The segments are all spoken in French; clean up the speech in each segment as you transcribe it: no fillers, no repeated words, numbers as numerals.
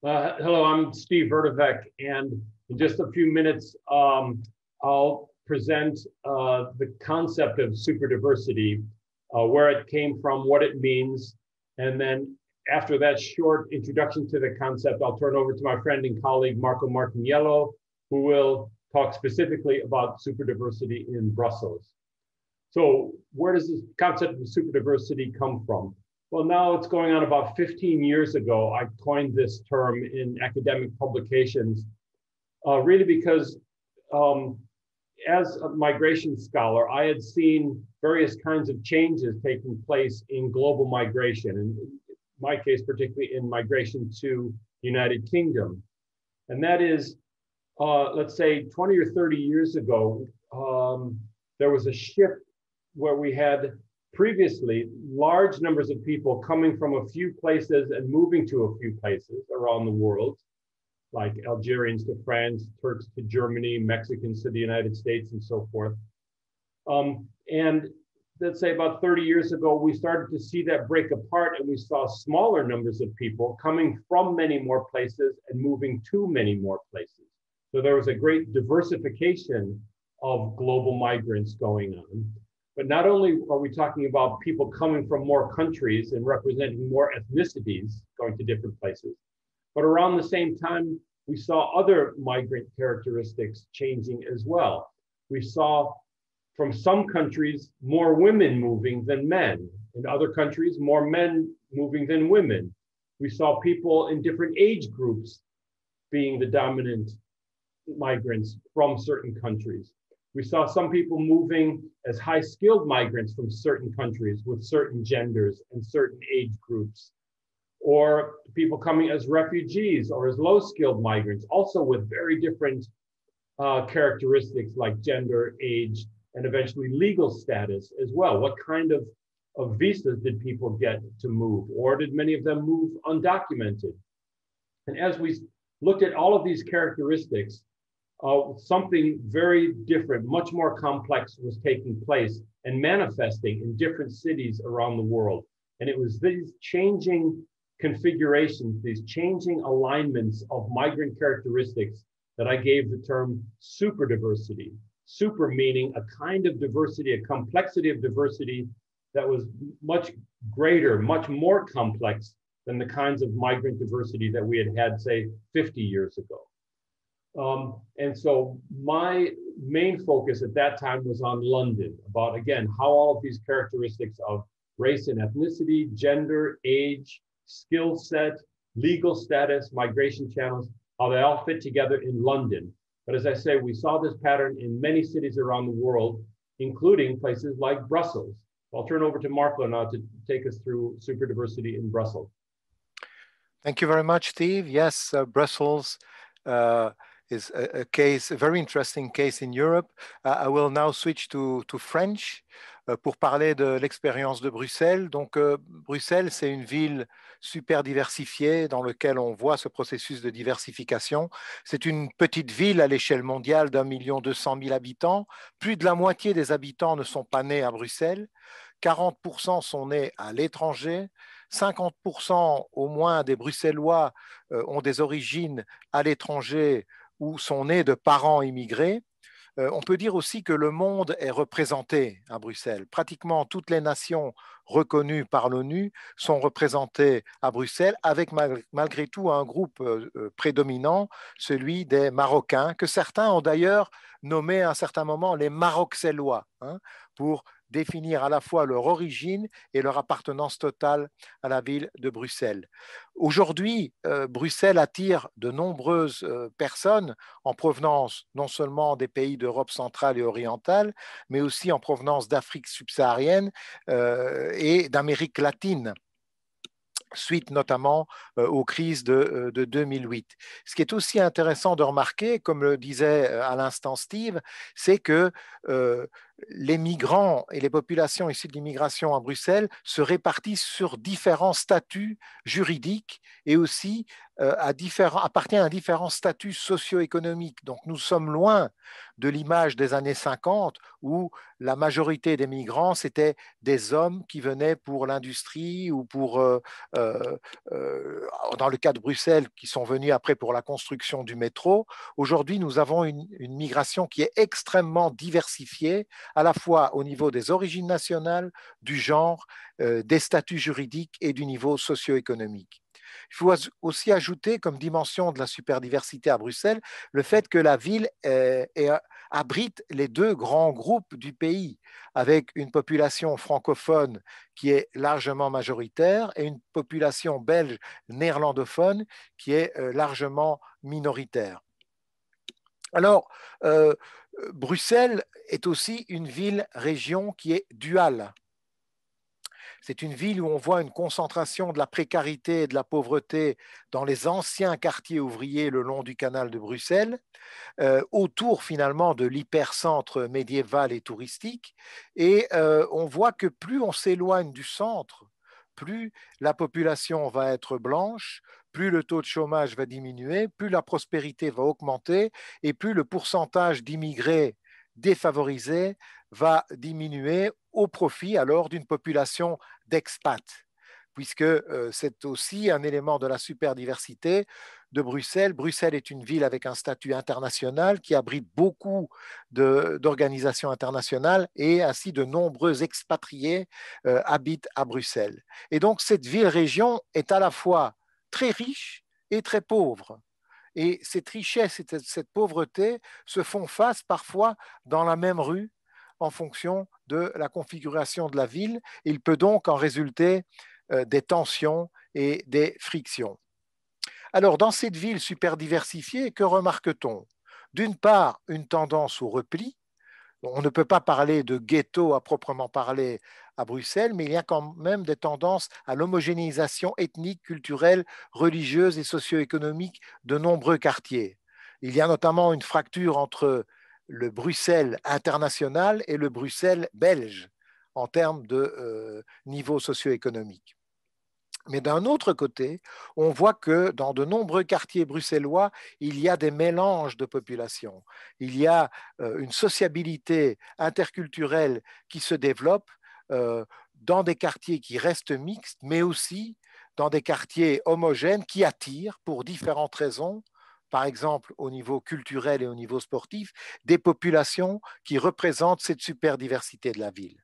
Hello, I'm Steve Verdevec, and in just a few minutes, I'll present the concept of superdiversity, where it came from, what it means, and then after that short introduction to the concept, I'll turn over to my friend and colleague, Marco Martiniello, who will talk specifically about superdiversity in Brussels. So where does this concept of superdiversity come from? Well, now it's going on about 15 years ago. I coined this term in academic publications, really because as a migration scholar, I had seen various kinds of changes taking place in global migration, and in my case, particularly in migration to the United Kingdom. And that is, let's say 20 or 30 years ago, there was a shift where we had previously large numbers of people coming from a few places and moving to a few places around the world, like Algerians to France, Turks to Germany, Mexicans to the United States, and so forth. And let's say about 30 years ago, we started to see that break apart, and we saw smaller numbers of people coming from many more places and moving to many more places. So there was a great diversification of global migrants going on. But not only are we talking about people coming from more countries and representing more ethnicities going to different places, but around the same time, we saw other migrant characteristics changing as well. We saw from some countries more women moving than men. In other countries, more men moving than women. We saw people in different age groups being the dominant migrants from certain countries. We saw some people moving as high-skilled migrants from certain countries with certain genders and certain age groups, or people coming as refugees or as low-skilled migrants, also with very different characteristics like gender, age, and eventually legal status as well. What kind of visas did people get to move, or did many of them move undocumented? And as we looked at all of these characteristics, something very different, much more complex was taking place and manifesting in different cities around the world. And it was these changing configurations, these changing alignments of migrant characteristics that I gave the term superdiversity. Super meaning a kind of diversity, a complexity of diversity that was much greater, much more complex than the kinds of migrant diversity that we had, say, 50 years ago. And so my main focus at that time was on London, about, again, how all of these characteristics of race and ethnicity, gender, age, skill set, legal status, migration channels, how they all fit together in London. But as I say, we saw this pattern in many cities around the world, including places like Brussels. I'll turn over to Marco now to take us through superdiversity in Brussels. Thank you very much, Steve. Yes, Brussels is a case, a very interesting case in Europe. I will now switch to French pour parler de l'expérience de Bruxelles. Donc, Bruxelles, c'est une ville super diversifiée dans laquelle on voit ce processus de diversification. C'est une petite ville à l'échelle mondiale d'1,2 million habitants. Plus de la moitié des habitants ne sont pas nés à Bruxelles. 40% sont nés à l'étranger. 50% au moins des Bruxellois ont des origines à l'étranger ou sont nés de parents immigrés. On peut dire aussi que le monde est représenté à Bruxelles. Pratiquement toutes les nations reconnues par l'ONU sont représentées à Bruxelles, avec malgré tout un groupe prédominant, celui des Marocains, que certains ont d'ailleurs nommé à un certain moment les Maroxellois, pour définir à la fois leur origine et leur appartenance totale à la ville de Bruxelles. Aujourd'hui, Bruxelles attire de nombreuses personnes en provenance non seulement des pays d'Europe centrale et orientale, mais aussi en provenance d'Afrique subsaharienne et d'Amérique latine, suite notamment aux crises de 2008. Ce qui est aussi intéressant de remarquer, comme le disait à l'instant Steve, c'est que les migrants et les populations issues de l'immigration à Bruxelles se répartissent sur différents statuts juridiques et aussi appartiennent à différents statuts socio-économiques. Donc nous sommes loin de l'image des années 50 où la majorité des migrants, c'était des hommes qui venaient pour l'industrie ou pour, dans le cas de Bruxelles, qui sont venus après pour la construction du métro. Aujourd'hui, nous avons une migration qui est extrêmement diversifiée, à la fois au niveau des origines nationales, du genre, des statuts juridiques et du niveau socio-économique. Il faut aussi ajouter comme dimension de la superdiversité à Bruxelles le fait que la ville abrite les deux grands groupes du pays, avec une population francophone qui est largement majoritaire et une population belge néerlandophone qui est largement minoritaire. Alors, Bruxelles est aussi une ville-région qui est duale. C'est une ville où on voit une concentration de la précarité et de la pauvreté dans les anciens quartiers ouvriers le long du canal de Bruxelles, autour finalement de l'hypercentre médiéval et touristique. Et on voit que plus on s'éloigne du centre, plus la population va être blanche, plus le taux de chômage va diminuer, plus la prospérité va augmenter et plus le pourcentage d'immigrés défavorisés va diminuer au profit alors d'une population d'expats, puisque c'est aussi un élément de la superdiversité de Bruxelles. Bruxelles est une ville avec un statut international qui abrite beaucoup d'organisations internationales et ainsi de nombreux expatriés habitent à Bruxelles. Et donc cette ville-région est à la fois très riche et très pauvre. Et cette richesse et cette pauvreté se font face parfois dans la même rue en fonction de la configuration de la ville. Il peut donc en résulter des tensions et des frictions. Alors, dans cette ville super diversifiée, que remarque-t-on? D'une part, une tendance au repli. On ne peut pas parler de ghetto à proprement parler à Bruxelles, mais il y a quand même des tendances à l'homogénéisation ethnique, culturelle, religieuse et socio-économique de nombreux quartiers. Il y a notamment une fracture entre le Bruxelles international et le Bruxelles belge en termes de niveau socio-économique. Mais d'un autre côté, on voit que dans de nombreux quartiers bruxellois, il y a des mélanges de populations. Il y a une sociabilité interculturelle qui se développe dans des quartiers qui restent mixtes, mais aussi dans des quartiers homogènes qui attirent pour différentes raisons, par exemple au niveau culturel et au niveau sportif, des populations qui représentent cette super diversité de la ville.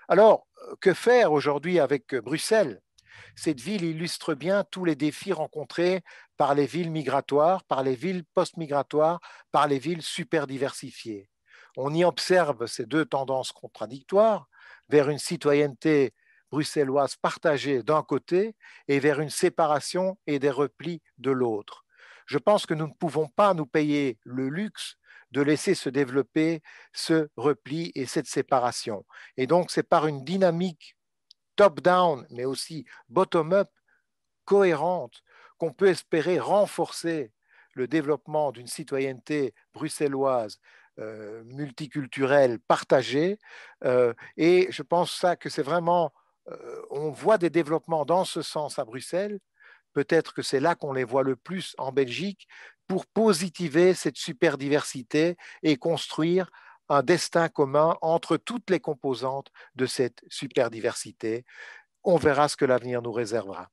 Alors, que faire aujourd'hui avec Bruxelles? Cette ville illustre bien tous les défis rencontrés par les villes migratoires, par les villes post-migratoires, par les villes super diversifiées. On y observe ces deux tendances contradictoires vers une citoyenneté bruxelloise partagée d'un côté et vers une séparation et des replis de l'autre. Je pense que nous ne pouvons pas nous payer le luxe de laisser se développer ce repli et cette séparation. Et donc, c'est par une dynamique top-down, mais aussi bottom-up, cohérente, qu'on peut espérer renforcer le développement d'une citoyenneté bruxelloise multiculturelle partagée. Et je pense ça, que c'est vraiment, on voit des développements dans ce sens à Bruxelles. Peut-être que c'est là qu'on les voit le plus en Belgique pour positiver cette super diversité et construire un destin commun entre toutes les composantes de cette super diversité. On verra ce que l'avenir nous réservera.